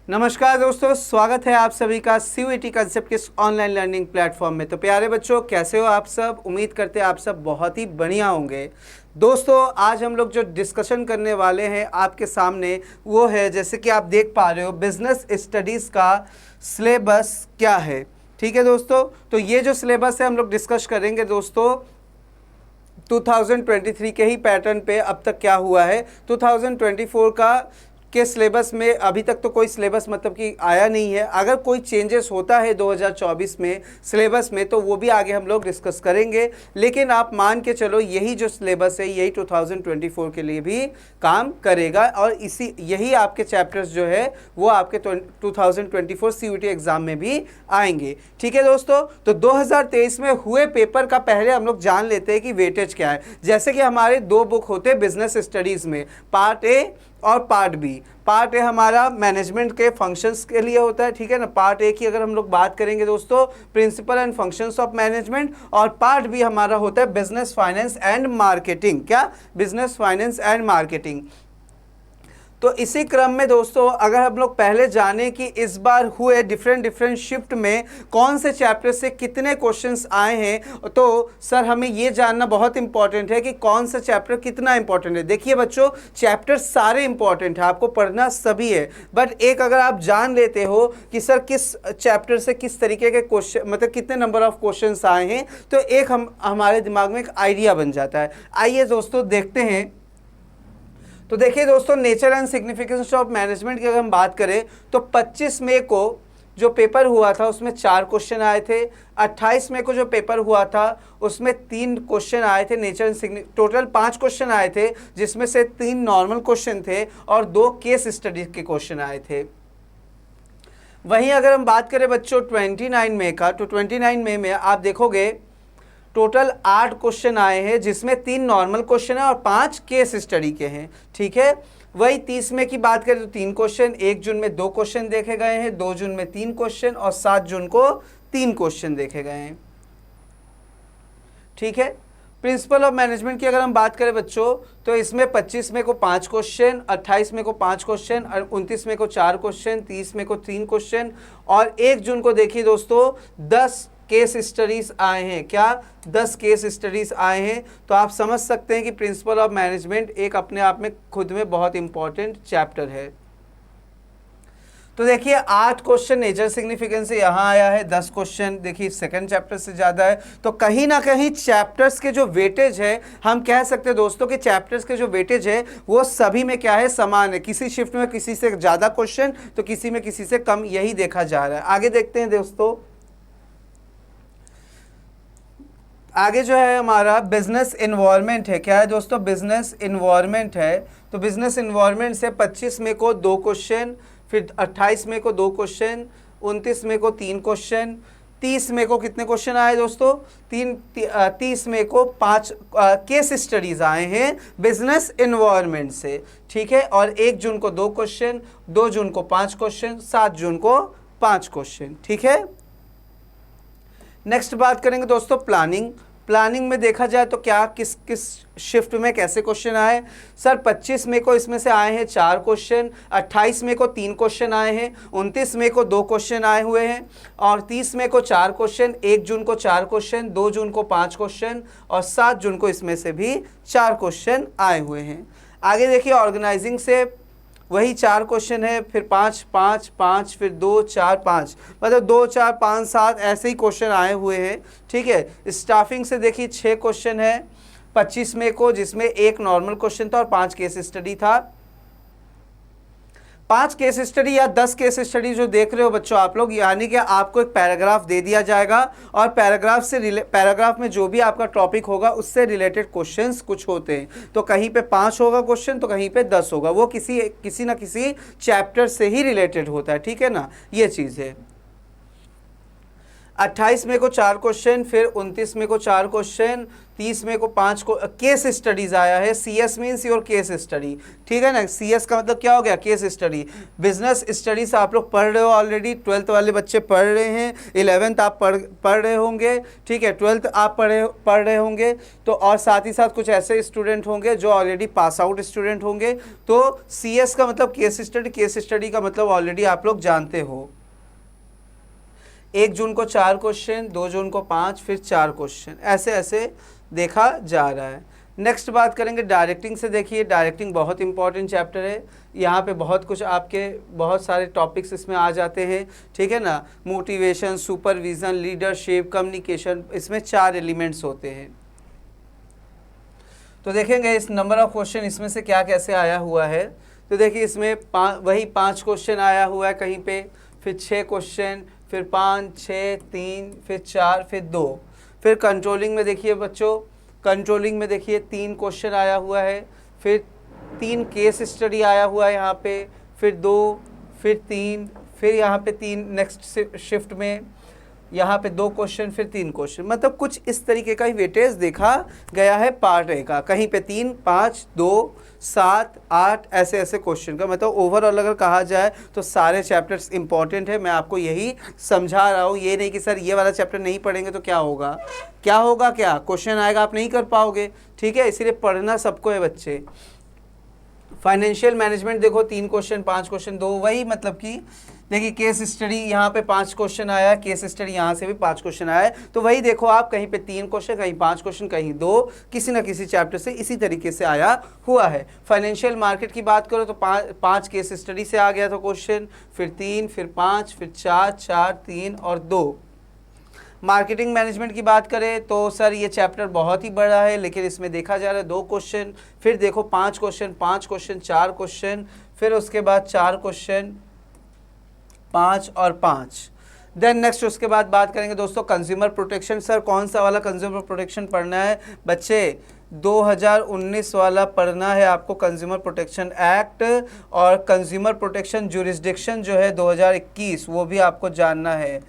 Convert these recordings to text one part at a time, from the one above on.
नमस्कार दोस्तों, स्वागत है आप सभी का सीयूईटी कंसेप्ट के ऑनलाइन लर्निंग प्लेटफॉर्म में। तो प्यारे बच्चों, कैसे हो आप सब? उम्मीद करते हैं आप सब बहुत ही बढ़िया होंगे। दोस्तों, आज हम लोग जो डिस्कशन करने वाले हैं आपके सामने वो है, जैसे कि आप देख पा रहे हो, बिजनेस स्टडीज़ का सिलेबस क्या है। ठीक है दोस्तों, तो ये जो सिलेबस है हम लोग डिस्कस करेंगे दोस्तों 2023 के ही पैटर्न पे। अब तक क्या हुआ है 2024 का के सिलेबस में अभी तक तो कोई सिलेबस मतलब कि आया नहीं है। अगर कोई चेंजेस होता है 2024 में सिलेबस में तो वो भी आगे हम लोग डिस्कस करेंगे, लेकिन आप मान के चलो यही जो सिलेबस है यही 2024 के लिए भी काम करेगा और यही आपके चैप्टर्स जो है वो आपके 2024 सीयूईटी एग्जाम में भी आएंगे। ठीक है दोस्तों, तो 2023 में हुए पेपर का पहले हम लोग जान लेते हैं कि वेटेज क्या है। जैसे कि हमारे दो बुक होते हैं बिजनेस स्टडीज़ में, पार्ट ए और पार्ट बी। पार्ट ए हमारा मैनेजमेंट के फंक्शंस के लिए होता है, ठीक है ना। पार्ट ए की अगर हम लोग बात करेंगे दोस्तों, principle and functions of management, और पार्ट बी हमारा होता है बिजनेस फाइनेंस एंड मार्केटिंग। क्या? Business finance and marketing. तो इसी क्रम में दोस्तों, अगर हम लोग पहले जाने कि इस बार हुए डिफरेंट शिफ्ट में कौन से चैप्टर से कितने क्वेश्चंस आए हैं, तो सर हमें ये जानना बहुत इंपॉर्टेंट है कि कौन सा चैप्टर कितना इंपॉर्टेंट है। देखिए बच्चों, चैप्टर सारे इंपॉर्टेंट है, आपको पढ़ना सभी है, बट एक अगर आप जान लेते हो कि सर किस चैप्टर से किस तरीके के क्वेश्चन, मतलब कितने नंबर ऑफ क्वेश्चंस आए हैं, तो एक हमारे दिमाग में एक आइडिया बन जाता है। आइए दोस्तों देखते हैं। तो देखिए दोस्तों, nature and significance of management की अगर हम बात करें तो 25 मई को जो पेपर हुआ था उसमें 4 क्वेश्चन आए थे। 28 मई को जो पेपर हुआ था उसमें 3 क्वेश्चन आए थे। नेचर एंड टोटल 5 क्वेश्चन आए थे, जिसमें से 3 नॉर्मल क्वेश्चन थे और 2 केस स्टडी के क्वेश्चन आए थे। वहीं अगर हम बात करें बच्चों 29 मई का, तो 29 मई में आप देखोगे टोटल 8 क्वेश्चन आए हैं, जिसमें 3 नॉर्मल क्वेश्चन है और 5 केस स्टडी के हैं। ठीक है। वही 30 मई की बात करें तो 3 क्वेश्चन, 1 जून में 2 क्वेश्चन देखे गए हैं, 2 जून में 3 क्वेश्चन और 7 जून को 3 क्वेश्चन देखे गए हैं। ठीक है। प्रिंसिपल ऑफ मैनेजमेंट की अगर हम बात करें बच्चों, तो इसमें 25 मई को 5 क्वेश्चन, 28 मई को 5 क्वेश्चन, 29 मई को 4 क्वेश्चन, 30 मई को 3 क्वेश्चन और 1 जून को देखिए दोस्तों 10 केस स्टडीज आए हैं। क्या? 10 केस स्टडीज आए हैं। तो आप समझ सकते हैं कि प्रिंसिपल ऑफ मैनेजमेंट एक अपने आप में खुद में बहुत इंपॉर्टेंट चैप्टर है। तो देखिए 8 क्वेश्चन नेचर सिग्निफिकेंस से यहाँ आया है, 10 क्वेश्चन देखिए सेकंड चैप्टर से ज़्यादा है। तो कहीं ना कहीं चैप्टर्स के जो वेटेज है, हम कह सकते हैं दोस्तों कि चैप्टर्स के जो वेटेज है वो सभी में क्या है, समान है। किसी शिफ्ट में किसी से ज़्यादा क्वेश्चन तो किसी में किसी से कम, यही देखा जा रहा है। आगे देखते हैं दोस्तों। आगे जो है हमारा बिजनेस इन्वायरमेंट है। क्या है दोस्तों? बिजनेस इन्वायरमेंट है। तो बिजनेस इन्वायरमेंट से 25 मई को 2 क्वेश्चन, फिर 28 मई को 2 क्वेश्चन, 29 मई को 3 क्वेश्चन, 30 मई को कितने क्वेश्चन आए दोस्तों? 30 मई को 5 केस स्टडीज आए हैं बिजनेस इन्वायरमेंट से। ठीक है। और 1 जून को 2 क्वेश्चन, 2 जून को 5 क्वेश्चन, 7 जून को 5 क्वेश्चन। ठीक है। नेक्स्ट बात करेंगे दोस्तों प्लानिंग। प्लानिंग में देखा जाए तो क्या किस किस शिफ्ट में कैसे क्वेश्चन आए। सर 25 मई को इसमें से आए हैं 4 क्वेश्चन, 28 मई को 3 क्वेश्चन आए हैं, 29 मई को 2 क्वेश्चन आए हुए हैं और 30 मई को 4 क्वेश्चन, 1 जून को 4 क्वेश्चन, 2 जून को 5 क्वेश्चन और 7 जून को इसमें से भी 4 क्वेश्चन आए हुए हैं। आगे देखिए ऑर्गेनाइजिंग से वही 4 क्वेश्चन है, फिर 5 5 5, फिर 2 4 5, मतलब 2 4 5 7 ऐसे ही क्वेश्चन आए हुए हैं। ठीक है। स्टाफिंग से देखिए 6 क्वेश्चन है 25 मई को, जिसमें 1 नॉर्मल क्वेश्चन था और 5 केस स्टडी था। 5 केस स्टडी या 10 केस स्टडी जो देख रहे हो बच्चों आप लोग, यानी कि आपको एक पैराग्राफ दे दिया जाएगा और पैराग्राफ में जो भी आपका टॉपिक होगा उससे रिलेटेड क्वेश्चंस कुछ होते हैं। तो कहीं पे 5 होगा क्वेश्चन तो कहीं पे 10 होगा, वो किसी ना किसी चैप्टर से ही रिलेटेड होता है। ठीक है ना, ये चीज़ है। 28 मई को 4 क्वेश्चन, फिर 29 मई को 4 क्वेश्चन, 30 मई को 5 को केस स्टडीज आया है। CS means your case study, ठीक है ना। CS का मतलब क्या हो गया, केस स्टडी। बिजनेस स्टडीज आप लोग पढ़ रहे हो ऑलरेडी, 12th वाले बच्चे पढ़ रहे हैं, 11th आप पढ़ रहे होंगे, ठीक है, 12th आप पढ़ रहे होंगे। तो और साथ ही साथ कुछ ऐसे स्टूडेंट होंगे जो ऑलरेडी पास आउट स्टूडेंट होंगे। तो CS का मतलब केस स्टडी का मतलब ऑलरेडी आप लोग जानते हो। 1 जून को 4 क्वेश्चन, 2 जून को 5, फिर 4 क्वेश्चन, ऐसे ऐसे देखा जा रहा है। नेक्स्ट बात करेंगे डायरेक्टिंग से। देखिए डायरेक्टिंग बहुत इंपॉर्टेंट चैप्टर है, यहाँ पे बहुत कुछ आपके बहुत सारे टॉपिक्स इसमें आ जाते हैं, ठीक है ना। मोटिवेशन, सुपरविजन, लीडरशिप, कम्युनिकेशन, इसमें 4 एलिमेंट्स होते हैं। तो देखेंगे इस नंबर ऑफ क्वेश्चन इसमें से क्या कैसे आया हुआ है। तो देखिए इसमें वही 5 क्वेश्चन आया हुआ है कहीं पे, फिर 6 क्वेश्चन, फिर 5, 6, 3, फिर 4, फिर 2। फिर कंट्रोलिंग में देखिए बच्चों, कंट्रोलिंग में देखिए 3 क्वेश्चन आया हुआ है, फिर 3 केस स्टडी आया हुआ है यहाँ पे, फिर 2, फिर 3, फिर यहाँ पे 3 नेक्स्ट शिफ्ट में, यहाँ पे 2 क्वेश्चन, फिर 3 क्वेश्चन। मतलब कुछ इस तरीके का ही वेटेज देखा गया है पार्ट ए का। कहीं पे 3, 5, 2, 7, 8 ऐसे ऐसे क्वेश्चन का मतलब ओवरऑल अगर कहा जाए तो सारे चैप्टर्स इंपॉर्टेंट है। मैं आपको यही समझा रहा हूँ, ये नहीं कि सर ये वाला चैप्टर नहीं पढ़ेंगे तो क्या होगा, क्या होगा, क्या क्वेश्चन आएगा आप नहीं कर पाओगे, ठीक है। इसीलिए पढ़ना सबको है बच्चे। फाइनेंशियल मैनेजमेंट देखो 3 क्वेश्चन, 5 क्वेश्चन, 2, वही मतलब कि देखिए केस स्टडी यहाँ पे 5 क्वेश्चन आया है, केस स्टडी यहाँ से भी 5 क्वेश्चन आया है। तो वही देखो आप, कहीं पे 3 क्वेश्चन, कहीं 5 क्वेश्चन, कहीं 2, किसी ना किसी चैप्टर से इसी तरीके से आया हुआ है। फाइनेंशियल मार्केट की बात करो तो 5 केस स्टडी से आ गया था क्वेश्चन, फिर 3, फिर 5, फिर 4, 4, 3 और 2। मार्केटिंग मैनेजमेंट की बात करें तो सर ये चैप्टर बहुत ही बड़ा है, लेकिन इसमें देखा जा रहा है 2 क्वेश्चन, फिर देखो 5 क्वेश्चन, 5 क्वेश्चन, 4 क्वेश्चन, फिर उसके बाद 4 क्वेश्चन, 5 और 5। देन नेक्स्ट उसके बाद बात करेंगे दोस्तों कंज्यूमर प्रोटेक्शन। सर कौन सा वाला कंज्यूमर प्रोटेक्शन पढ़ना है बच्चे, 2019 वाला पढ़ना है आपको, कंज्यूमर प्रोटेक्शन एक्ट। और कंज्यूमर प्रोटेक्शन ज्यूरिसडिक्शन जो है 2021 वो भी आपको जानना है।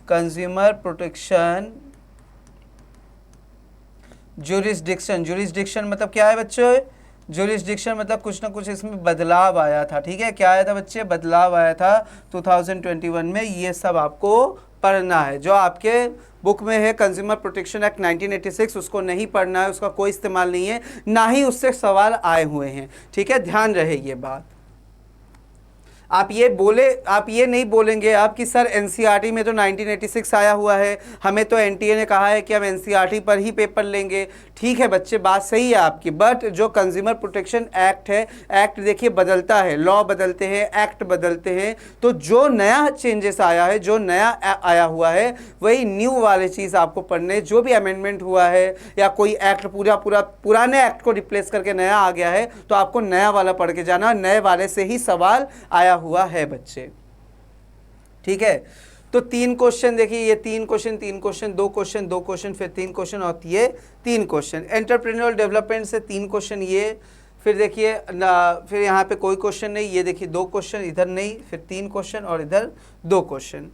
कंज्यूमर प्रोटेक्शन ज्यूरिसडिक्शन, ज्यूरिसडिक्शन मतलब क्या है बच्चों, ज्यूरिसडिक्शन मतलब कुछ ना कुछ इसमें बदलाव आया था, ठीक है। क्या आया था बच्चे, बदलाव आया था 2021 में, ये सब आपको पढ़ना है। जो आपके बुक में है कंज्यूमर प्रोटेक्शन एक्ट 1986 उसको नहीं पढ़ना है, उसका कोई इस्तेमाल नहीं है, ना ही उससे सवाल आए हुए हैं, ठीक है, ध्यान रहे ये बात। आप ये नहीं बोलेंगे आप कि सर एनसीईआरटी में तो 1986 आया हुआ है, हमें तो एनटीए ने कहा है कि हम एनसीईआरटी पर ही पेपर लेंगे। ठीक है बच्चे, बात सही है आपकी, बट जो कंज्यूमर प्रोटेक्शन एक्ट है, एक्ट देखिए बदलता है, लॉ बदलते हैं, एक्ट बदलते हैं, तो जो नया चेंजेस आया है, जो नया आया हुआ है, वही न्यू वाले चीज़ आपको पढ़ने, जो भी अमेंडमेंट हुआ है या कोई एक्ट पूरा पुराने एक्ट को रिप्लेस करके नया आ गया है, तो आपको नया वाला पढ़ के जाना, नए वाले से ही सवाल आया हुआ है बच्चे, ठीक है। तो 3 क्वेश्चन देखिए, ये 3 क्वेश्चन, 3 क्वेश्चन, 2 क्वेश्चन, 2 क्वेश्चन, फिर 3 क्वेश्चन और ये 3 क्वेश्चन। एंटरप्रेन्योर डेवलपमेंट से 3 क्वेश्चन ये, फिर देखिए फिर यहाँ पे कोई क्वेश्चन नहीं, ये देखिए 2 क्वेश्चन, इधर नहीं, फिर 3 क्वेश्चन और इधर 2 क्वेश्चन।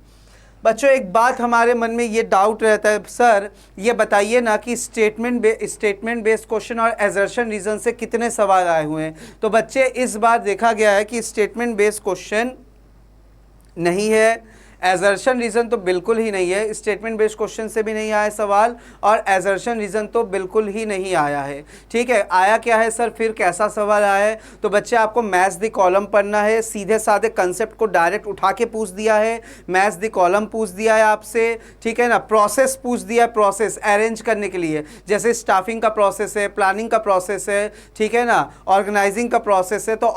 बच्चों एक बात हमारे मन में ये डाउट रहता है, सर ये बताइए ना कि स्टेटमेंट बेस्ड क्वेश्चन और एजर्शन रीजन से कितने सवाल आए हुए हैं। तो बच्चे इस बार देखा गया है कि स्टेटमेंट बेस्ड क्वेश्चन नहीं है, एजर्शन रीज़न तो बिल्कुल ही नहीं है, स्टेटमेंट बेस्ड क्वेश्चन से भी नहीं आया सवाल, और एजर्शन रीज़न तो बिल्कुल ही नहीं आया है, ठीक है। आया क्या है सर, फिर कैसा सवाल आया है, तो बच्चे आपको मैच द कॉलम पढ़ना है, सीधे साधे कंसेप्ट को डायरेक्ट उठा के पूछ दिया है, मैच द कॉलम पूछ दिया है आपसे, ठीक है ना। प्रोसेस पूछ दिया है, प्रोसेस अरेंज करने के लिए, जैसे स्टाफिंग का प्रोसेस है, प्लानिंग का प्रोसेस है, ठीक है ना, ऑर्गेनाइजिंग का प्रोसेस है, तो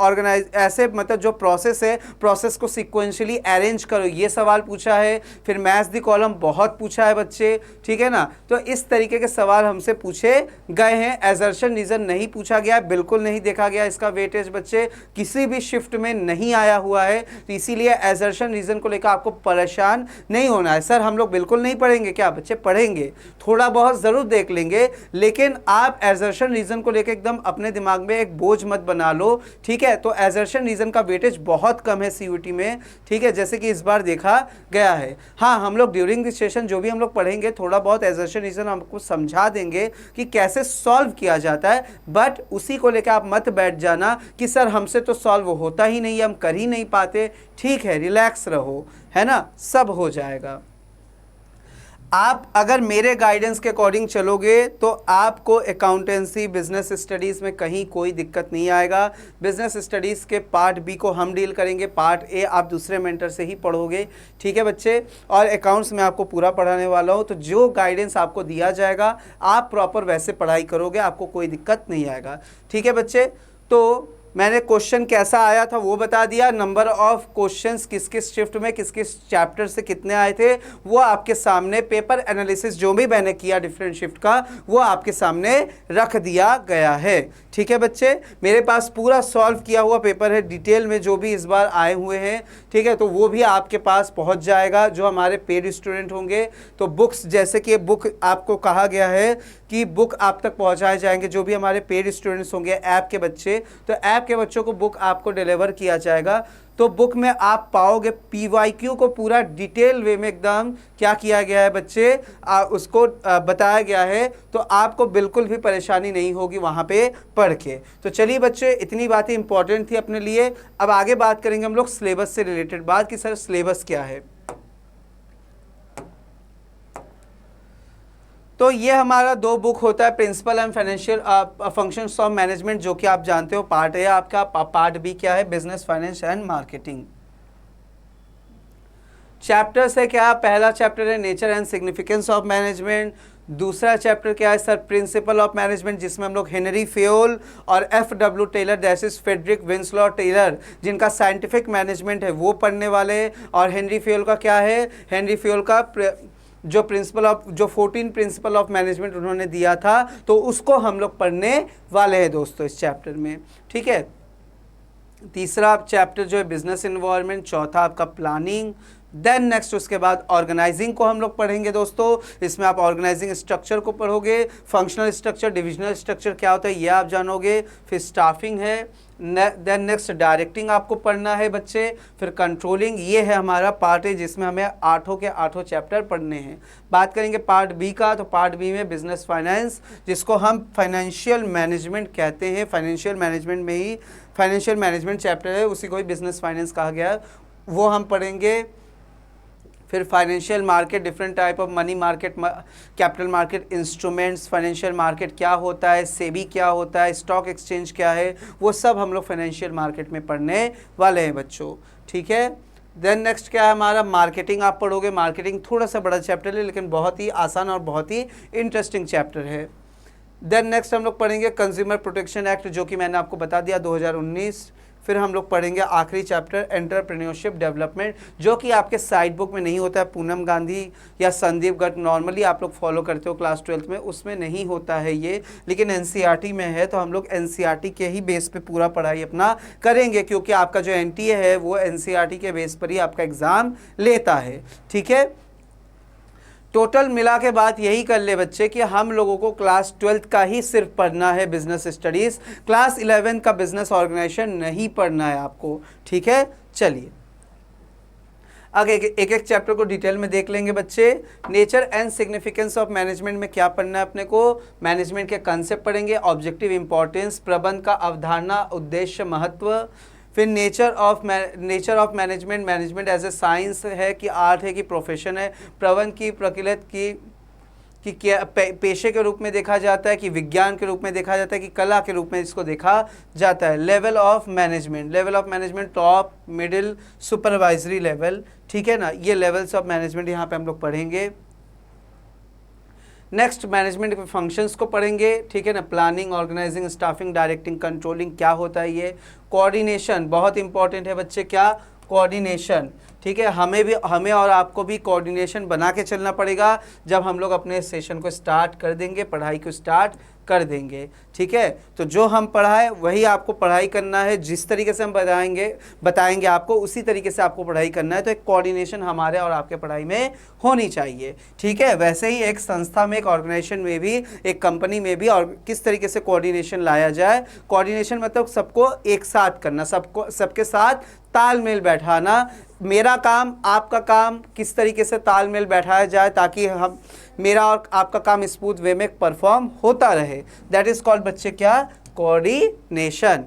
ऐसे मतलब जो प्रोसेस है, प्रोसेस को सिक्वेंशियली अरेंज करो, ये सवाल पूछा है। फिर मैच द कॉलम बहुत पूछा है बच्चे, ठीक है ना। तो इस तरीके के सवाल हमसे पूछे गए हैं, एजर्शन रीजन नहीं पूछा गया, बिल्कुल नहीं देखा गया इसका वेटेज बच्चे, किसी भी शिफ्ट में नहीं आया हुआ है, तो इसीलिए एजर्शन रीजन को लेकर आपको परेशान नहीं होना है। सर हम लोग बिल्कुल नहीं पढ़ेंगे क्या, बच्चे पढ़ेंगे, थोड़ा बहुत जरूर देख लेंगे, लेकिन आप एजर्शन रीजन को लेकर एकदम अपने दिमाग में एक बोझ मत बना लो, ठीक है। तो एजर्शन रीजन का वेटेज बहुत कम है सीयूटी में, ठीक है। जैसे कि इस बार देखा गया है। हाँ, हम लोग ड्यूरिंग दिस सेशन जो भी हम लोग पढ़ेंगे थोड़ा बहुत एजर्शन रीजन आपको समझा देंगे कि कैसे सॉल्व किया जाता है, बट उसी को लेकर आप मत बैठ जाना कि सर हमसे तो सॉल्व होता ही नहीं है, हम कर ही नहीं पाते। ठीक है, रिलैक्स रहो, है ना, सब हो जाएगा। आप अगर मेरे गाइडेंस के अकॉर्डिंग चलोगे तो आपको अकाउंटेंसी बिजनेस स्टडीज़ में कहीं कोई दिक्कत नहीं आएगा। बिजनेस स्टडीज़ के पार्ट बी को हम डील करेंगे, पार्ट ए आप दूसरे मेंटर से ही पढ़ोगे। ठीक है बच्चे, और अकाउंट्स में आपको पूरा पढ़ाने वाला हूँ, तो जो गाइडेंस आपको दिया जाएगा आप प्रॉपर वैसे पढ़ाई करोगे, आपको कोई दिक्कत नहीं आएगा। ठीक है बच्चे, तो मैंने क्वेश्चन कैसा आया था वो बता दिया, नंबर ऑफ क्वेश्चंस किस किस शिफ्ट में किस किस चैप्टर से कितने आए थे वो आपके सामने, पेपर एनालिसिस जो भी मैंने किया डिफरेंट शिफ्ट का वो आपके सामने रख दिया गया है। ठीक है बच्चे, मेरे पास पूरा सॉल्व किया हुआ पेपर है डिटेल में, जो भी इस बार आए हुए हैं। ठीक है, तो वो भी आपके पास पहुंच जाएगा जो हमारे पेड स्टूडेंट होंगे। तो बुक्स, जैसे कि बुक आपको कहा गया है कि बुक आप तक पहुंचाए जाएंगे, जो भी हमारे पेड स्टूडेंट्स होंगे ऐप के बच्चे, तो ऐप के बच्चों को बुक आपको डिलीवर किया जाएगा। तो बुक में आप पाओगे पीवाईक्यू को पूरा डिटेल वे में एकदम क्या किया गया है बच्चे, उसको बताया गया है, तो आपको बिल्कुल भी परेशानी नहीं होगी वहाँ पे पढ़ के। तो चलिए बच्चे, इतनी बातें इंपॉर्टेंट थी अपने लिए। अब आगे बात करेंगे हम लोग सिलेबस से रिलेटेड बात कि सर सिलेबस क्या है। तो ये हमारा 2 बुक होता है, principle and financial functions of management, जो कि आप जानते हो पार्ट है आपका। पार्ट बी क्या है, business finance and marketing. Chapters है क्या, पहला चैप्टर है nature and significance of management. दूसरा चैप्टर क्या है सर, प्रिंसिपल ऑफ मैनेजमेंट, जिसमें हम लोग हेनरी फेयोल और FW Taylor that is Frederick Winslow Taylor, जिनका साइंटिफिक मैनेजमेंट है वो पढ़ने वाले। और हेनरी फेयोल का क्या है, हेनरी फेयोल का जो 14 प्रिंसिपल ऑफ मैनेजमेंट उन्होंने दिया था, तो उसको हम लोग पढ़ने वाले हैं दोस्तों इस चैप्टर में। ठीक है, तीसरा चैप्टर जो है बिजनेस इन्वायरमेंट, चौथा आपका प्लानिंग, देन नेक्स्ट उसके बाद ऑर्गेनाइजिंग को हम लोग पढ़ेंगे दोस्तों। इसमें आप ऑर्गेनाइजिंग स्ट्रक्चर को पढ़ोगे, फंक्शनल स्ट्रक्चर, डिविजनल स्ट्रक्चर क्या होता है ये आप जानोगे, फिर स्टाफिंग है, देन नेक्स्ट डायरेक्टिंग आपको पढ़ना है बच्चे, फिर कंट्रोलिंग। ये है हमारा पार्ट है जिसमें हमें 8 के 8 चैप्टर पढ़ने हैं। बात करेंगे पार्ट बी का, तो पार्ट बी में बिजनेस फाइनेंस, जिसको हम फाइनेंशियल मैनेजमेंट कहते हैं। फाइनेंशियल मैनेजमेंट में ही फाइनेंशियल मैनेजमेंट चैप्टर है, उसी को ही बिजनेस फाइनेंस कहा गया है, वो हम पढ़ेंगे। फिर financial market, different type of money market, capital market instruments, financial market क्या होता है, सेबी क्या होता है, स्टॉक एक्सचेंज क्या है, वो सब हम लोग फाइनेंशियल मार्केट में पढ़ने वाले हैं बच्चों। ठीक है, देन नेक्स्ट क्या है हमारा, मार्केटिंग आप पढ़ोगे। मार्केटिंग थोड़ा सा बड़ा चैप्टर है लेकिन बहुत ही आसान और बहुत ही इंटरेस्टिंग चैप्टर है। देन नेक्स्ट हम लोग पढ़ेंगे कंज्यूमर प्रोटेक्शन एक्ट, जो कि मैंने आपको बता दिया 2019। फिर हम लोग पढ़ेंगे आखिरी चैप्टर एंटरप्रेन्योरशिप डेवलपमेंट, जो कि आपके साइड बुक में नहीं होता है। पूनम गांधी या संदीप गर्ग नॉर्मली आप लोग फॉलो करते हो क्लास 12th में, उसमें नहीं होता है ये, लेकिन NCERT में है, तो हम लोग NCERT के ही बेस पे पूरा पढ़ाई अपना करेंगे, क्योंकि आपका जो NTA है वो NCERT के बेस पर ही आपका एग्ज़ाम लेता है। ठीक है, टोटल मिला के बात यही कर ले बच्चे कि हम लोगों को क्लास 12th का ही सिर्फ पढ़ना है बिजनेस स्टडीज़, क्लास 11 का बिजनेस ऑर्गेनाइजेशन नहीं पढ़ना है आपको। ठीक है, चलिए आगे एक एक चैप्टर को डिटेल में देख लेंगे बच्चे। Nature and significance of management में क्या पढ़ना है अपने को, मैनेजमेंट के कंसेप्ट पढ़ेंगे, ऑब्जेक्टिव इंपॉर्टेंस, प्रबंध का अवधारणा, उद्देश्य, महत्व। फिर nature of management, management as a science है कि आर्ट है कि प्रोफेशन है, प्रबंध की प्रकृति कि क्या पेशे के रूप में देखा जाता है कि विज्ञान के रूप में देखा जाता है कि कला के रूप में इसको देखा जाता है। Level of management top, middle, supervisory level. ठीक है ना, ये लेवल्स ऑफ मैनेजमेंट यहाँ पे हम लोग पढ़ेंगे। नेक्स्ट मैनेजमेंट के फंक्शंस को पढ़ेंगे। ठीक है ना, planning, organising, staffing, directing, controlling क्या होता है ये। कोऑर्डिनेशन बहुत इंपॉर्टेंट है बच्चे, क्या, कोऑर्डिनेशन। ठीक है, हमें और आपको भी कोऑर्डिनेशन बना के चलना पड़ेगा जब हम लोग अपने सेशन को स्टार्ट कर देंगे, पढ़ाई को स्टार्ट कर देंगे। ठीक है, तो जो हम पढ़ाए वही आपको पढ़ाई करना है, जिस तरीके से हम बताएंगे आपको उसी तरीके से आपको पढ़ाई करना है। तो एक कोऑर्डिनेशन हमारे और आपके पढ़ाई में होनी चाहिए। ठीक है, वैसे ही एक संस्था में, एक ऑर्गेनाइजेशन में भी, एक कंपनी में भी और किस तरीके से कोऑर्डिनेशन लाया जाए। कोऑर्डिनेशन मतलब सबको एक साथ करना, सबके साथ तालमेल बैठाना, मेरा काम आपका काम किस तरीके से तालमेल बैठाया जाए ताकि हम मेरा और आपका काम स्मूथ वे में परफॉर्म होता रहे, दैट इज कॉल्ड बच्चे क्या, कोऑर्डिनेशन।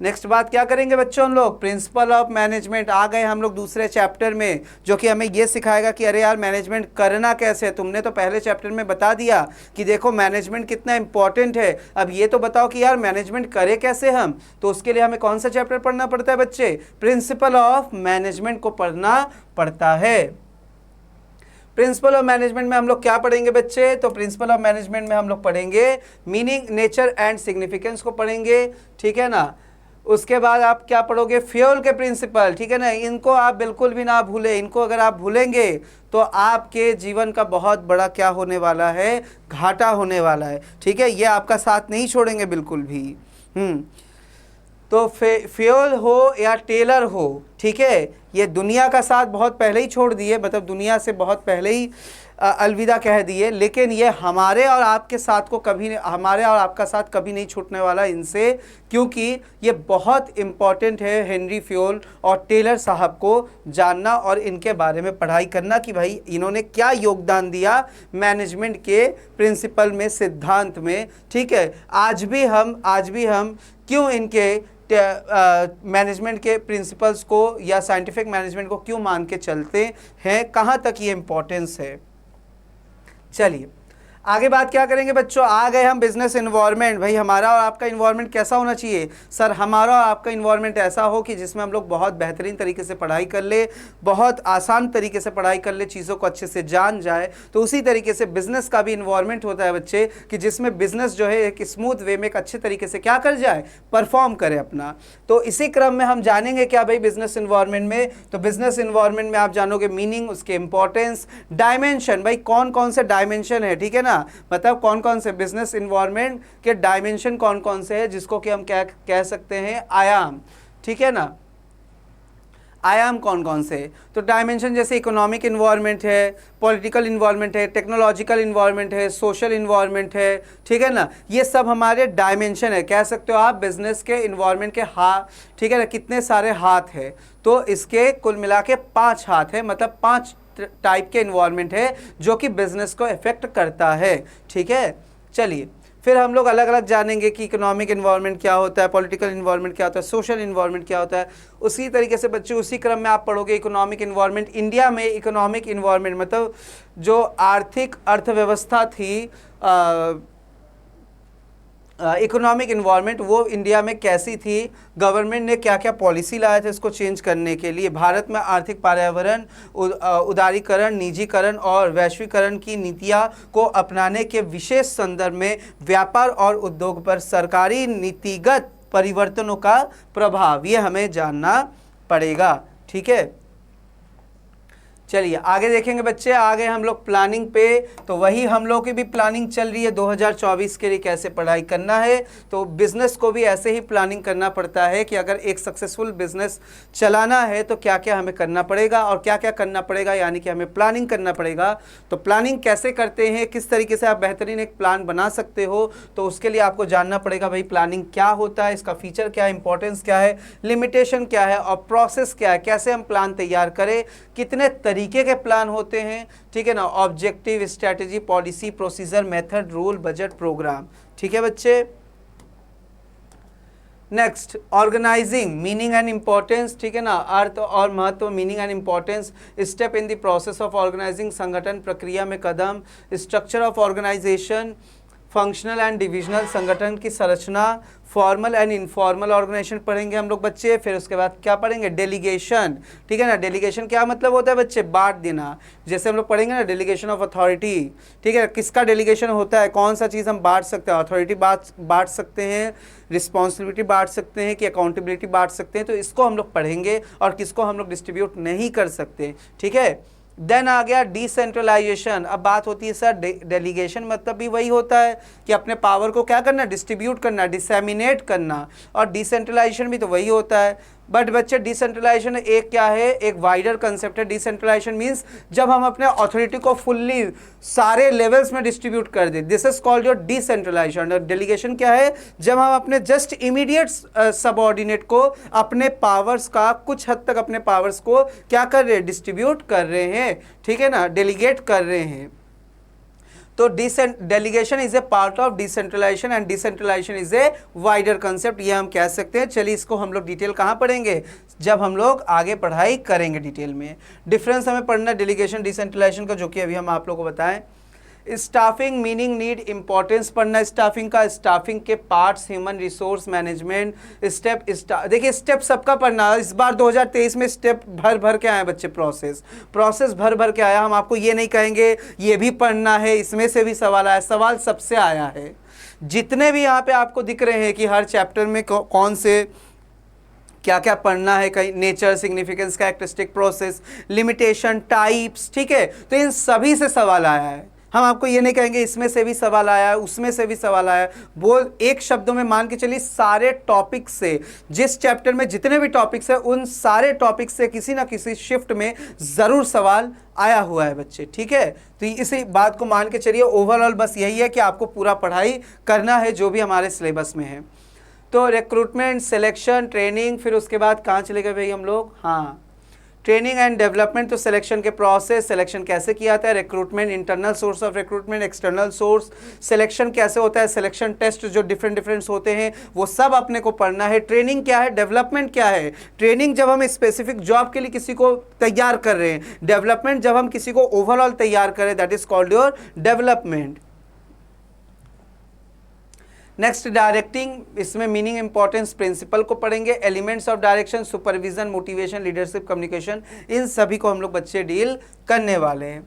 नेक्स्ट बात क्या करेंगे बच्चों हम लोग, प्रिंसिपल ऑफ मैनेजमेंट। आ गए हम लोग दूसरे चैप्टर में जो कि हमें ये सिखाएगा कि अरे यार मैनेजमेंट करना कैसे है। तुमने तो पहले चैप्टर में बता दिया कि देखो मैनेजमेंट कितना इंपॉर्टेंट है, अब ये तो बताओ कि यार मैनेजमेंट करे कैसे हम। तो उसके लिए हमें कौन सा चैप्टर पढ़ना पड़ता है बच्चे, प्रिंसिपल ऑफ मैनेजमेंट को पढ़ना पड़ता है। प्रिंसिपल ऑफ मैनेजमेंट में हम लोग क्या पढ़ेंगे बच्चे, तो प्रिंसिपल ऑफ मैनेजमेंट में हम लोग पढ़ेंगे मीनिंग, नेचर एंड सिग्निफिकेंस को पढ़ेंगे, ठीक है ना। उसके बाद आप क्या पढ़ोगे, फ्यूल के प्रिंसिपल, ठीक है ना। इनको आप बिल्कुल भी ना भूलें, इनको अगर आप भूलेंगे तो आपके जीवन का बहुत बड़ा क्या होने वाला है, घाटा होने वाला है, ठीक है। ये आपका साथ नहीं छोड़ेंगे बिल्कुल भी। तो फ्यूल हो या टेलर हो, ठीक है, ये दुनिया का साथ बहुत पहले ही छोड़ दिए, मतलब दुनिया से बहुत पहले ही अलविदा कह दिए, लेकिन ये हमारे और आपके साथ को कभी, हमारे और आपका साथ कभी नहीं छूटने वाला इनसे, क्योंकि ये बहुत इम्पॉर्टेंट है हेनरी फ्यूल और टेलर साहब को जानना और इनके बारे में पढ़ाई करना कि भाई इन्होंने क्या योगदान दिया मैनेजमेंट के प्रिंसिपल में, सिद्धांत में, ठीक है। आज भी हम क्यों इनके मैनेजमेंट के प्रिंसिपल्स को या साइंटिफिक मैनेजमेंट को क्यों मान के चलते हैं, कहाँ तक ये इम्पोर्टेंस है। चलिए आगे बात क्या करेंगे बच्चों, आ गए हम बिजनेस इन्वायरमेंट। भाई हमारा और आपका इन्वायरमेंट कैसा होना चाहिए, सर हमारा और आपका इन्वायरमेंट ऐसा हो कि जिसमें हम लोग बहुत बेहतरीन तरीके से पढ़ाई कर ले, बहुत आसान तरीके से पढ़ाई कर ले, चीज़ों को अच्छे से जान जाए। तो उसी तरीके से बिजनेस का भी इन्वायरमेंट होता है बच्चे, कि जिसमें बिजनेस जो है एक स्मूथ वे में एक अच्छे तरीके से क्या कर जाए, परफॉर्म करे अपना। तो इसी क्रम में हम जानेंगे क्या भाई बिजनेस इन्वायरमेंट में, तो बिजनेस इन्वायरमेंट में आप जानोगे मीनिंग, उसके इंपॉर्टेंस, डायमेंशन, भाई कौन कौन से डायमेंशन है, ठीक है ना, मतलब कौन कौन से बिजनेस इन्वायरमेंट के डायमेंशन कौन कौन से हैं, जिसको कि हम क्या कह सकते हैं, आयाम, ठीक है ना। आयाम कौन कौन से, तो डायमेंशन जैसे इकोनॉमिक इन्वायरमेंट है, पॉलिटिकल इन्वायरमेंट है, टेक्नोलॉजिकल इन्वायरमेंट है, सोशल इन्वायरमेंट है, ठीक है ना। ये सब हमारे डायमेंशन है, कह सकते हो आप बिजनेस के इन्वायरमेंट के हाथ, ठीक है ना। कितने सारे हाथ है, तो इसके कुल मिला के 5 हाथ है, मतलब 5 टाइप के इन्वायरमेंट है जो कि बिजनेस को इफेक्ट करता है, ठीक है। चलिए फिर हम लोग अलग अलग जानेंगे कि इकोनॉमिक इन्वायरमेंट क्या होता है, पॉलिटिकल इन्वायरमेंट क्या होता है, सोशल इन्वायरमेंट क्या होता है। उसी तरीके से बच्चे उसी क्रम में आप पढ़ोगे इकोनॉमिक इन्वायरमेंट। इंडिया में इकोनॉमिक इन्वायरमेंट मतलब जो आर्थिक अर्थव्यवस्था थी, इकोनॉमिक इन्वायरमेंट वो इंडिया में कैसी थी, गवर्नमेंट ने क्या क्या पॉलिसी लाया था इसको चेंज करने के लिए। भारत में आर्थिक पर्यावरण, उदारीकरण, निजीकरण और वैश्वीकरण की नीतियाँ को अपनाने के विशेष संदर्भ में व्यापार और उद्योग पर सरकारी नीतिगत परिवर्तनों का प्रभाव, ये हमें जानना पड़ेगा, ठीक है। चलिए आगे देखेंगे बच्चे, आ गए हम लोग प्लानिंग पे। तो वही हम लोग की भी प्लानिंग चल रही है 2024 के लिए कैसे पढ़ाई करना है। तो बिजनेस को भी ऐसे ही प्लानिंग करना पड़ता है कि अगर एक सक्सेसफुल बिजनेस चलाना है तो क्या क्या हमें करना पड़ेगा और क्या क्या करना पड़ेगा, यानी कि हमें प्लानिंग करना पड़ेगा। तो प्लानिंग कैसे करते हैं, किस तरीके से आप बेहतरीन एक प्लान बना सकते हो, तो उसके लिए आपको जानना पड़ेगा भाई प्लानिंग क्या होता है, इसका फीचर क्या है, इंपॉर्टेंस क्या है, लिमिटेशन क्या है और प्रोसेस क्या है, कैसे हम प्लान तैयार करें, कितने तरीके के प्लान होते हैं, ठीक है ना, objective, strategy, policy, procedure, method, rule, budget, programme, ठीक है बच्चे। Next organising, meaning and importance, ठीक है ना, अर्थ और महत्व, meaning and importance, step in the process of organising, संगठन प्रक्रिया में कदम, structure of organisation, functional and divisional, संगठन की संरचना, फॉर्मल एंड इनफॉर्मल ऑर्गेनाइजेशन पढ़ेंगे हम लोग बच्चे। फिर उसके बाद क्या पढ़ेंगे, डेलीगेशन, ठीक है ना। डेलीगेशन क्या मतलब होता है बच्चे, बांट देना। जैसे हम लोग पढ़ेंगे ना डेलीगेशन ऑफ अथॉरिटी, ठीक है, किसका डेलीगेशन होता है, कौन सा चीज़ हम बांट सकते हैं, अथॉरिटी बांट सकते हैं, रिस्पॉन्सिबिलिटी बांट सकते हैं कि अकाउंटेबिलिटी बांट सकते हैं। तो इसको हम लोग पढ़ेंगे और किसको हम लोग डिस्ट्रीब्यूट नहीं कर सकते, ठीक है। देन आ गया डिसेंट्रलाइजेशन। अब बात होती है सर डेलीगेशन मतलब भी वही होता है कि अपने पावर को क्या करना, डिस्ट्रीब्यूट करना, डिसेमिनेट करना, और डिसेंट्रलाइजेशन भी तो वही होता है। बट बच्चे डिसेंट्रलाइजेशन एक क्या है, एक वाइडर कंसेप्ट है। डिसेंट्रलाइजेशन मींस जब हम अपने अथॉरिटी को फुल्ली सारे लेवल्स में डिस्ट्रीब्यूट कर दें, this is called your decentralisation. और डेलीगेशन क्या है, जब हम अपने जस्ट इमीडिएट सबऑर्डिनेट को अपने पावर्स का कुछ हद तक अपने पावर्स को क्या कर रहे हैं, डिस्ट्रीब्यूट कर रहे हैं, ठीक है ना, डेलीगेट कर रहे हैं। तो delegation is a part of decentralisation and decentralisation is a wider concept, ये हम कह सकते हैं। चलिए इसको हम लोग डिटेल कहाँ पढ़ेंगे, जब हम लोग आगे पढ़ाई करेंगे डिटेल में। डिफरेंस हमें पढ़ना है डेलीगेशन डिसेंट्रलाइजेशन का, जो कि अभी हम आप लोगों को बताएं। स्टाफिंग मीनिंग नीड इंपॉर्टेंस पढ़ना स्टाफिंग का, स्टाफिंग के parts, human resource management, step देखिए स्टेप सबका पढ़ना। इस बार 2023 में स्टेप भर भर के आए बच्चे, प्रोसेस भर भर के आया। हम आपको ये नहीं कहेंगे ये भी पढ़ना है, इसमें से भी सवाल आया, सवाल सबसे आया है। जितने भी यहाँ पे आपको दिख रहे हैं कि हर चैप्टर में कौन से क्या क्या पढ़ना है, कहीं nature, significance, characteristic, process, limitation, types, ठीक है, तो इन सभी से सवाल आया है। हम आपको ये नहीं कहेंगे इसमें से भी सवाल आया है, उसमें से भी सवाल आया है। बोल एक शब्दों में मान के चलिए सारे टॉपिक से, जिस चैप्टर में जितने भी टॉपिक्स हैं उन सारे टॉपिक से किसी ना किसी शिफ्ट में ज़रूर सवाल आया हुआ है बच्चे, ठीक है। तो इसी बात को मान के चलिए, ओवरऑल बस यही है कि आपको पूरा पढ़ाई करना है जो भी हमारे सिलेबस में है। तो रिक्रूटमेंट, सिलेक्शन, ट्रेनिंग, फिर उसके बाद कहाँ चले गए भाई हम लोग, हाँ ट्रेनिंग एंड डेवलपमेंट। तो सिलेक्शन के प्रोसेस, सिलेक्शन कैसे किया जाता है, recruitment, internal source of recruitment, external source, selection कैसे होता है, सिलेक्शन टेस्ट जो डिफरेंट होते हैं वो सब अपने को पढ़ना है। ट्रेनिंग क्या है, डेवलपमेंट क्या है। ट्रेनिंग जब हम स्पेसिफिक जॉब के लिए किसी को तैयार कर रहे हैं, डेवलपमेंट जब हम किसी को ओवरऑल तैयार करें, that is called your development. Next directing, इसमें मीनिंग, इंपॉर्टेंस, प्रिंसिपल को पढ़ेंगे। Elements of direction, supervision, motivation, leadership, communication, इन सभी को हम लोग बच्चे डील करने वाले हैं।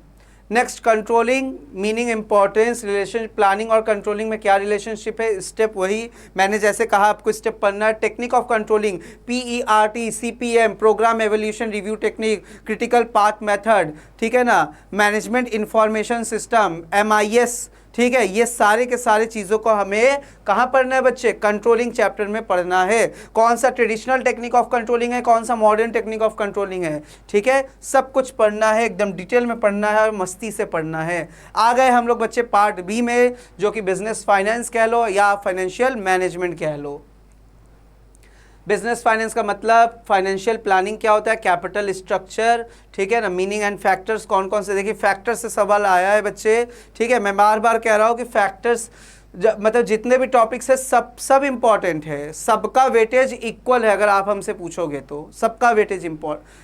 Next controlling, meaning, importance, relation, planning और कंट्रोलिंग में क्या रिलेशनशिप है, स्टेप वही मैंने जैसे कहा आपको स्टेप पढ़ना है। Technique of controlling, PERT, CPM, programme evolution review technique, critical path method, ठीक है ना, मैनेजमेंट इंफॉर्मेशन सिस्टम, MIS, ठीक है। ये सारे के सारे चीज़ों को हमें कहाँ पढ़ना है बच्चे, कंट्रोलिंग चैप्टर में पढ़ना है। कौन सा ट्रेडिशनल टेक्निक ऑफ कंट्रोलिंग है, कौन सा मॉडर्न टेक्निक ऑफ कंट्रोलिंग है, ठीक है, सब कुछ पढ़ना है, एकदम डिटेल में पढ़ना है और मस्ती से पढ़ना है। आ गए हम लोग बच्चे पार्ट बी में, जो कि बिजनेस फाइनेंस कह लो या फाइनेंशियल मैनेजमेंट कह लो। बिजनेस फाइनेंस का मतलब फाइनेंशियल प्लानिंग क्या होता है, कैपिटल स्ट्रक्चर, ठीक है ना, मीनिंग एंड फैक्टर्स कौन कौन से। देखिए फैक्टर्स से सवाल आया है बच्चे, ठीक है। मैं बार बार कह रहा हूँ कि फैक्टर्स मतलब जितने भी टॉपिक्स है सब इम्पॉर्टेंट है, सबका वेटेज इक्वल है। अगर आप हमसे पूछोगे तो सबका वेटेज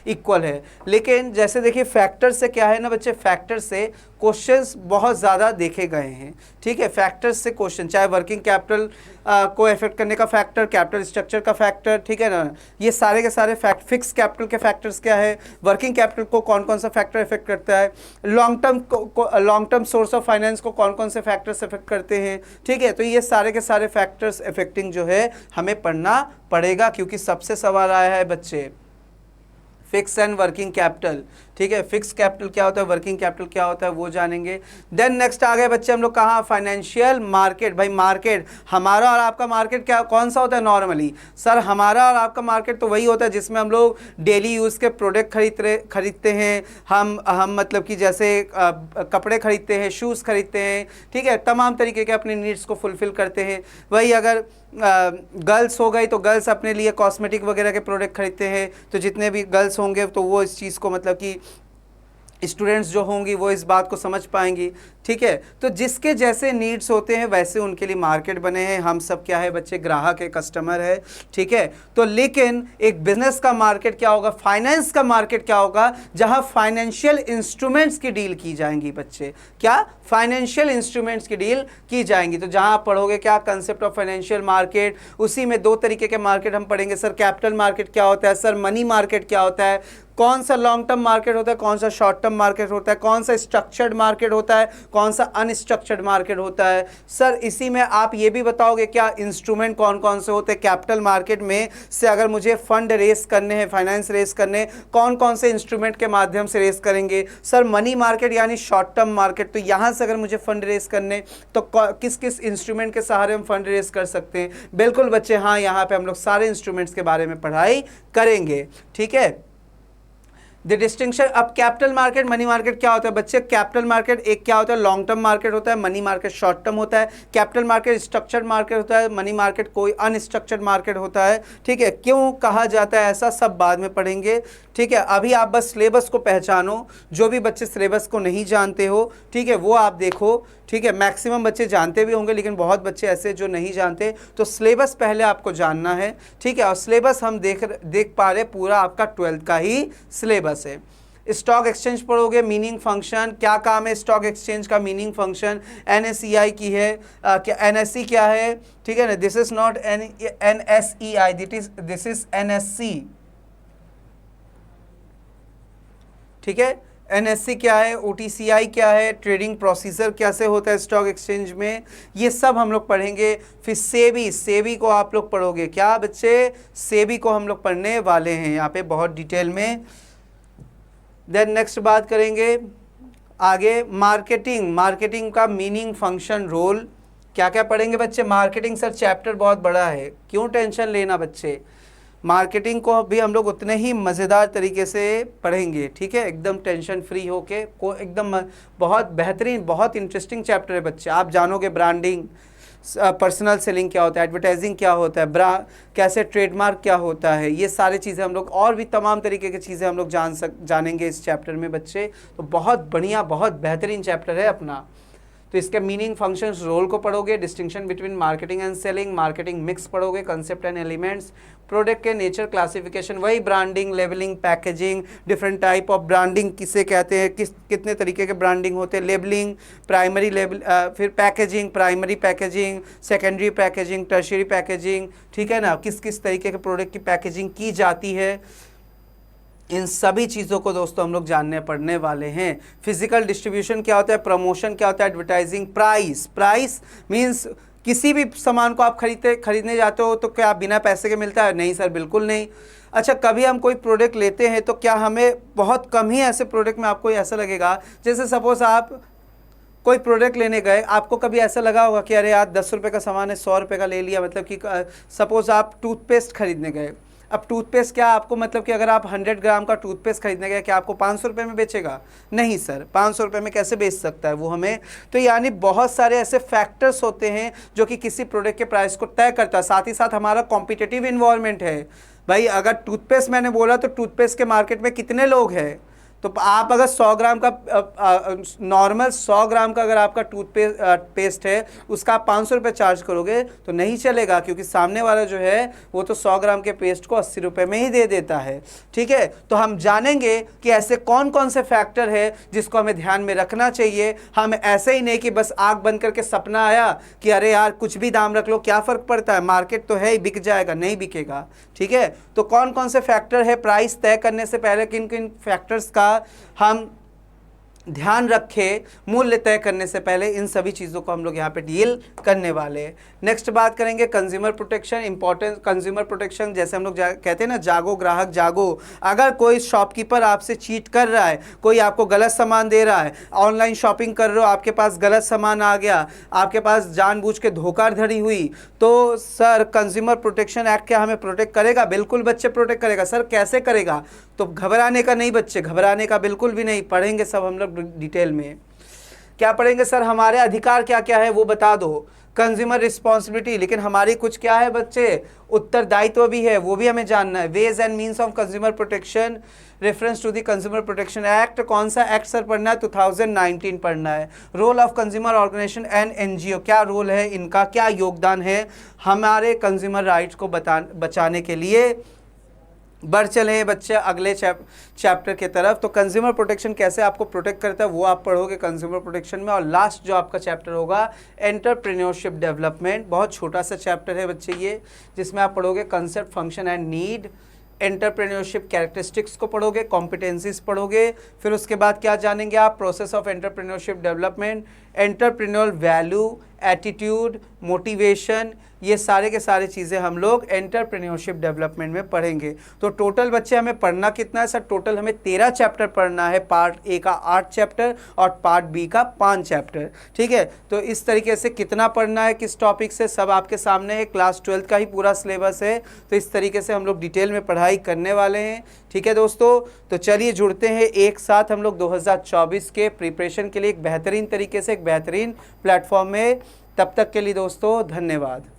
इक्वल है। लेकिन जैसे देखिए फैक्टर से क्या है ना बच्चे, फैक्टर से क्वेश्चंस बहुत ज़्यादा देखे गए हैं, ठीक है। फैक्टर्स से क्वेश्चन, चाहे वर्किंग कैपिटल को इफेक्ट करने का फैक्टर, कैपिटल स्ट्रक्चर का फैक्टर, ठीक है ना, ये सारे के सारे फिक्स कैपिटल के फैक्टर्स क्या है, वर्किंग कैपिटल को कौन कौन सा फैक्टर इफेक्ट करता है, long term source of finance को कौन कौन से फैक्टर्स इफेक्ट करते हैं, ठीक है। तो ये सारे के सारे फैक्टर्स इफेक्टिंग जो है हमें पढ़ना पड़ेगा, क्योंकि सबसे सवाल आया है बच्चे फिक्स एंड वर्किंग कैपिटल, ठीक है। फिक्स कैपिटल क्या होता है, वर्किंग कैपिटल क्या होता है, वो जानेंगे। देन नेक्स्ट आ गए बच्चे हम लोग कहाँ, फाइनेंशियल मार्केट। भाई मार्केट, हमारा और आपका मार्केट क्या कौन सा होता है नॉर्मली, सर हमारा और आपका मार्केट तो वही होता है जिसमें हम लोग डेली यूज़ के प्रोडक्ट खरीदते हैं। हम मतलब कि जैसे कपड़े खरीदते हैं, शूज़ खरीदते हैं, ठीक है, तमाम तरीके के अपने नीड्स को फुलफ़िल करते हैं। वही अगर गर्ल्स हो गई तो गर्ल्स अपने लिए कॉस्मेटिक वगैरह के प्रोडक्ट खरीदते हैं। तो जितने भी गर्ल्स होंगे तो वो इस चीज़ को मतलब कि स्टूडेंट्स जो होंगी वो इस बात को समझ पाएंगी, ठीक है। तो जिसके जैसे नीड्स होते हैं वैसे उनके लिए मार्केट बने हैं। हम सब क्या है बच्चे, ग्राहक है, कस्टमर है, ठीक है। तो लेकिन एक बिजनेस का मार्केट क्या होगा, फाइनेंस का मार्केट क्या होगा, जहां फाइनेंशियल इंस्ट्रूमेंट्स की डील की जाएंगी बच्चे, क्या फाइनेंशियल इंस्ट्रूमेंट्स की डील की जाएंगी। तो जहां आप पढ़ोगे क्या कंसेप्ट ऑफ फाइनेंशियल मार्केट, उसी में दो तरीके के मार्केट हम पढ़ेंगे। सर कैपिटल मार्केट क्या होता है, सर मनी मार्केट क्या होता है, कौन सा लॉन्ग टर्म मार्केट होता है, कौन सा शॉर्ट टर्म मार्केट होता है, कौन सा स्ट्रक्चर्ड मार्केट होता है, कौन सा अनस्ट्रक्चर्ड मार्केट होता है। सर इसी में आप ये भी बताओगे क्या इंस्ट्रूमेंट कौन कौन से होते हैं कैपिटल मार्केट में से, अगर मुझे फंड रेस करने हैं, फाइनेंस रेस करने, कौन कौन से इंस्ट्रूमेंट के माध्यम से रेस करेंगे। सर मनी मार्केट यानी शॉर्ट टर्म मार्केट, तो यहाँ से अगर मुझे फंड रेस करने तो किस किस इंस्ट्रूमेंट के सहारे हम फंड रेस कर सकते हैं। बिल्कुल बच्चे, हाँ यहाँ पे हम लोग सारे इंस्ट्रूमेंट्स के बारे में पढ़ाई करेंगे। ठीक है, द डिस्टिंक्शन। अब कैपिटल मार्केट, मनी मार्केट क्या होता है बच्चे। कैपिटल मार्केट एक क्या होता है, लॉन्ग टर्म मार्केट होता है, मनी मार्केट शॉर्ट टर्म होता है। कैपिटल मार्केट स्ट्रक्चर्ड मार्केट होता है, मनी मार्केट कोई अनस्ट्रक्चर्ड मार्केट होता है। ठीक है, क्यों कहा जाता है ऐसा सब बाद में पढ़ेंगे। ठीक है, अभी आप बस सिलेबस को पहचानो, जो भी बच्चे सिलेबस को नहीं जानते हो, ठीक है, वो आप देखो। ठीक है, मैक्सिमम बच्चे जानते भी होंगे लेकिन बहुत बच्चे ऐसे जो नहीं जानते, तो सिलेबस पहले आपको जानना है। ठीक है, और सिलेबस हम देख पा रहे पूरा आपका 12th का ही सिलेबस है। स्टॉक एक्सचेंज पढ़ोगे, मीनिंग फंक्शन, क्या काम है स्टॉक एक्सचेंज का, मीनिंग फंक्शन, NSEI की है, क्या NSE क्या है। ठीक है ना, this is not NSEI, this is NSC। ठीक है, NSE क्या है, OTCI क्या है, ट्रेडिंग प्रोसीजर कैसे होता है स्टॉक एक्सचेंज में, ये सब हम लोग पढ़ेंगे। फिर सेबी को आप लोग पढ़ोगे क्या बच्चे, सेबी को हम लोग पढ़ने वाले हैं यहाँ पे बहुत डिटेल में। देन नेक्स्ट बात करेंगे आगे मार्केटिंग का मीनिंग फंक्शन रोल, क्या क्या पढ़ेंगे बच्चे। मार्केटिंग सर चैप्टर बहुत बड़ा है, क्यों टेंशन लेना बच्चे, मार्केटिंग को भी हम लोग उतने ही मज़ेदार तरीके से पढ़ेंगे। ठीक है, एकदम टेंशन फ्री होके, को एकदम बहुत बेहतरीन, बहुत इंटरेस्टिंग चैप्टर है बच्चे। आप जानोगे ब्रांडिंग, पर्सनल सेलिंग क्या होता है, एडवर्टाइजिंग क्या होता है, कैसे ट्रेडमार्क क्या होता है, ये सारी चीज़ें हम लोग, और भी तमाम तरीके की चीज़ें हम लोग जानेंगे इस चैप्टर में बच्चे। तो बहुत बढ़िया, बहुत बेहतरीन चैप्टर है अपना। तो इसके मीनिंग फंक्शंस रोल को पढ़ोगे, distinction between marketing and selling, marketing mix पढ़ोगे, कंसेप्ट एंड एलिमेंट्स, प्रोडक्ट के नेचर, क्लासिफिकेशन, वही branding, labelling, packaging, different type of branding किसे कहते हैं, कितने तरीके के ब्रांडिंग होते हैं, लेबलिंग, प्राइमरी लेबल, फिर packaging, primary packaging, secondary packaging, tertiary packaging. ठीक है ना, किस किस तरीके के प्रोडक्ट की पैकेजिंग की जाती है, इन सभी चीज़ों को दोस्तों हम लोग जानने पढ़ने वाले हैं। फिजिकल डिस्ट्रीब्यूशन क्या होता है, प्रमोशन क्या होता है, एडवर्टाइजिंग, प्राइस मींस किसी भी सामान को आप खरीदने जाते हो तो क्या बिना पैसे के मिलता है, नहीं सर बिल्कुल नहीं। अच्छा, कभी हम कोई प्रोडक्ट लेते हैं तो क्या हमें बहुत कम ही ऐसे प्रोडक्ट में आपको ऐसा लगेगा, जैसे सपोज आप कोई प्रोडक्ट लेने गए, आपको कभी ऐसा लगा होगा कि अरे यार 10 रुपये का सामान है 100 रुपये का ले लिया, मतलब कि सपोज आप टूथपेस्ट खरीदने गए, अब टूथपेस्ट क्या आपको, मतलब कि अगर आप 100 ग्राम का टूथपेस्ट खरीदने गए क्या आपको 500 रुपये में बेचेगा, नहीं सर, 500 रुपये में कैसे बेच सकता है वो हमें। तो यानी बहुत सारे ऐसे फैक्टर्स होते हैं जो कि किसी प्रोडक्ट के प्राइस को तय करता है। साथ ही साथ हमारा कॉम्पिटिटिव इन्वायरमेंट है भाई। अगर टूथपेस्ट मैंने बोला तो टूथपेस्ट के मार्केट में कितने लोग हैं, तो आप अगर 100 ग्राम का नॉर्मल 100 ग्राम का अगर आपका टूथपेस्ट है उसका आप 500 रुपये चार्ज करोगे तो नहीं चलेगा, क्योंकि सामने वाला जो है वो तो 100 ग्राम के पेस्ट को 80 रुपये में ही दे देता है। ठीक है, तो हम जानेंगे कि ऐसे कौन कौन से फैक्टर है जिसको हमें ध्यान में रखना चाहिए। हम ऐसे ही नहीं कि बस आँख बंद करके सपना आया कि अरे यार कुछ भी दाम रख लो क्या फ़र्क पड़ता है, मार्केट तो है ही, बिक जाएगा, नहीं बिकेगा। ठीक है, तो कौन कौन से फैक्टर है, प्राइस तय करने से पहले किन किन फैक्टर्स का हम ध्यान रखें, मूल्य तय करने से पहले, इन सभी चीज़ों को हम लोग यहाँ पे डील करने वाले हैं। नेक्स्ट बात करेंगे consumer protection, important consumer protection, जैसे हम लोग कहते हैं ना, जागो ग्राहक जागो। अगर कोई शॉपकीपर आपसे चीट कर रहा है, कोई आपको गलत सामान दे रहा है, ऑनलाइन शॉपिंग कर रहे हो, आपके पास गलत सामान आ गया, आपके पास जानबूझ के धोखाधड़ी हुई, तो सर कंज्यूमर प्रोटेक्शन एक्ट क्या हमें प्रोटेक्ट करेगा? बिल्कुल बच्चे प्रोटेक्ट करेगा। सर कैसे करेगा? तो घबराने का नहीं बच्चे, घबराने का बिल्कुल भी नहीं, पढ़ेंगे सब हम लोग डिटेल में। क्या पढ़ेंगे सर? हमारे अधिकार क्या क्या है वो बता दो, कंज्यूमर रिस्पॉन्सिबिलिटी, लेकिन हमारी कुछ क्या है बच्चे, उत्तरदायित्व भी है, वो भी हमें जानना है। Ways and means of consumer protection, reference to the consumer protection act. कौन सा एक्ट सर पढ़ना है? 2019 पढ़ना है। Role of consumer organisation and NGO, क्या रोल है इनका, क्या योगदान है हमारे कंज्यूमर राइट्स को बचाने के लिए। बढ़ चले बच्चे अगले चैप्टर के तरफ। तो कंज्यूमर प्रोटेक्शन कैसे आपको प्रोटेक्ट करता है वो आप पढ़ोगे कंज्यूमर प्रोटेक्शन में। और लास्ट जो आपका चैप्टर होगा एंटरप्रेन्योरशिप डेवलपमेंट, बहुत छोटा सा चैप्टर है बच्चे ये, जिसमें आप पढ़ोगे concept, function and need, entrepreneurship characteristics को पढ़ोगे, कॉम्पिटेंसीज पढ़ोगे, फिर उसके बाद क्या जानेंगे आप, process of entrepreneurship development, entrepreneur value, attitude, motivation, ये सारे के सारे चीज़ें हम लोग एंटरप्रेन्योरशिप डेवलपमेंट में पढ़ेंगे। तो टोटल बच्चे हमें पढ़ना कितना है सर, टोटल हमें 13 चैप्टर पढ़ना है, पार्ट ए का 8 चैप्टर और पार्ट बी का 5 चैप्टर, ठीक है। तो इस तरीके से कितना पढ़ना है, किस टॉपिक से, सब आपके सामने है, क्लास 12 का ही पूरा सिलेबस है। तो इस तरीके से हम लोग डिटेल में पढ़ाई करने वाले हैं, ठीक है दोस्तों। तो चलिए जुड़ते हैं एक साथ हम लोग 2024 के प्रिपरेशन के लिए एक बेहतरीन तरीके से, एक बेहतरीन प्लेटफॉर्म में। तब तक के लिए दोस्तों धन्यवाद।